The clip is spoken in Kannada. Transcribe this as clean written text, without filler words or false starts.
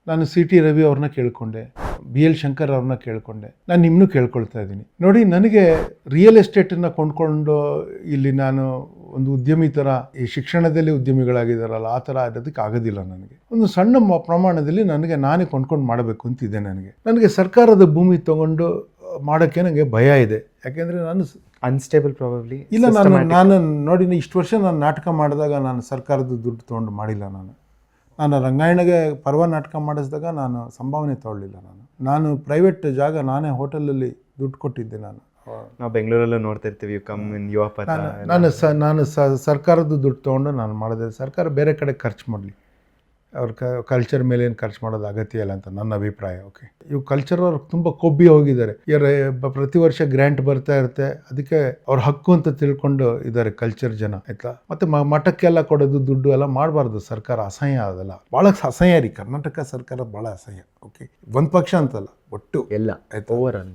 ನಾನು CT ರವಿ ಅವ್ರನ್ನ ಕೇಳ್ಕೊಂಡೆ, BL ಶಂಕರ್ ಅವ್ರನ್ನ ಕೇಳ್ಕೊಂಡೆ, ನಾನು ನಿಮ್ಮನ್ನು ಕೇಳ್ಕೊಳ್ತಾ ಇದ್ದೀನಿ. ನೋಡಿ, ನನಗೆ ರಿಯಲ್ ಎಸ್ಟೇಟನ್ನು ಕೊಂಡ್ಕೊಂಡು ಇಲ್ಲಿ ನಾನು ಒಂದು ಉದ್ಯಮಿ ಥರ ಈ ಶಿಕ್ಷಣದಲ್ಲಿ ಉದ್ಯಮಿಗಳಾಗಿದ್ದಾರಲ್ಲ ಆ ಥರ ಇರೋದಕ್ಕೆ ಆಗೋದಿಲ್ಲ. ನನಗೆ ಒಂದು ಸಣ್ಣ ಪ್ರಮಾಣದಲ್ಲಿ ನಾನೇ ಕೊಂಡ್ಕೊಂಡು ಮಾಡಬೇಕು ಅಂತಿದೆ. ನನಗೆ ಸರ್ಕಾರದ ಭೂಮಿ ತೊಗೊಂಡು ಮಾಡೋಕ್ಕೆ ನನಗೆ ಭಯ ಇದೆ. ಯಾಕೆಂದರೆ ನಾನು ಅನ್ಸ್ಟೇಬಲ್ ಪ್ರಾಬಬ್ಲಿ ಇಲ್ಲ. ನಾನು ನೋಡಿ, ಇಷ್ಟು ವರ್ಷ ನಾನು ನಾಟಕ ಮಾಡಿದಾಗ ನಾನು ಸರ್ಕಾರದ ದುಡ್ಡು ತೊಗೊಂಡು ಮಾಡಿಲ್ಲ. ನಾನು ರಂಗಾಯಣಗೆ ಪರ್ವ ನಾಟಕ ಮಾಡಿಸಿದಾಗ ನಾನು ಸಂಭಾವನೆ ತೊಗೊಳ್ಳಿಲ್ಲ. ನಾನು ಪ್ರೈವೇಟ್ ಜಾಗ, ನಾನೇ ಹೋಟೆಲಲ್ಲಿ ದುಡ್ಡು ಕೊಟ್ಟಿದ್ದೆ. ನಾವು ಬೆಂಗಳೂರಲ್ಲೂ ನೋಡ್ತಾ ಇರ್ತೀವಿ, ಯುವ ಪಥ. ನಾನು ಸರ್ಕಾರದ ದುಡ್ಡು ತೊಗೊಂಡು ನಾನು ಮಾಡಿದೆ. ಸರ್ಕಾರ ಬೇರೆ ಕಡೆ ಖರ್ಚು ಮಾಡಲಿ, ಅವ್ರ ಕಲ್ಚರ್ ಮೇಲೆ ಏನು ಖರ್ಚು ಮಾಡೋದು ಅಗತ್ಯ ಇಲ್ಲ ಅಂತ ನನ್ನ ಅಭಿಪ್ರಾಯ. ಓಕೆ, ಇವು ಕಲ್ಚರ್ ಅವ್ರು ತುಂಬ ಕೊಬ್ಬಿ ಹೋಗಿದ್ದಾರೆ. ಪ್ರತಿ ವರ್ಷ ಗ್ರ್ಯಾಂಟ್ ಬರ್ತಾ ಇರುತ್ತೆ, ಅದಕ್ಕೆ ಅವ್ರ ಹಕ್ಕು ಅಂತ ತಿಳ್ಕೊಂಡು ಇದ್ದಾರೆ ಕಲ್ಚರ್ ಜನ, ಆಯ್ತಾ. ಮತ್ತೆ ಮಠಕ್ಕೆಲ್ಲ ಕೊಡೋದು ದುಡ್ಡು ಎಲ್ಲ ಮಾಡಬಾರ್ದು. ಸರ್ಕಾರ ಅಸಹ್ಯ, ಅದೆಲ್ಲ ಭಾಳ ಅಸಹ್ಯ ರೀ. ಕರ್ನಾಟಕ ಸರ್ಕಾರ ಭಾಳ ಅಸಹ್ಯ. ಓಕೆ, ಒಂದು ಪಕ್ಷ ಅಂತಲ್ಲ, ಒಟ್ಟು ಎಲ್ಲ ಓವರ್ ಆಲ್.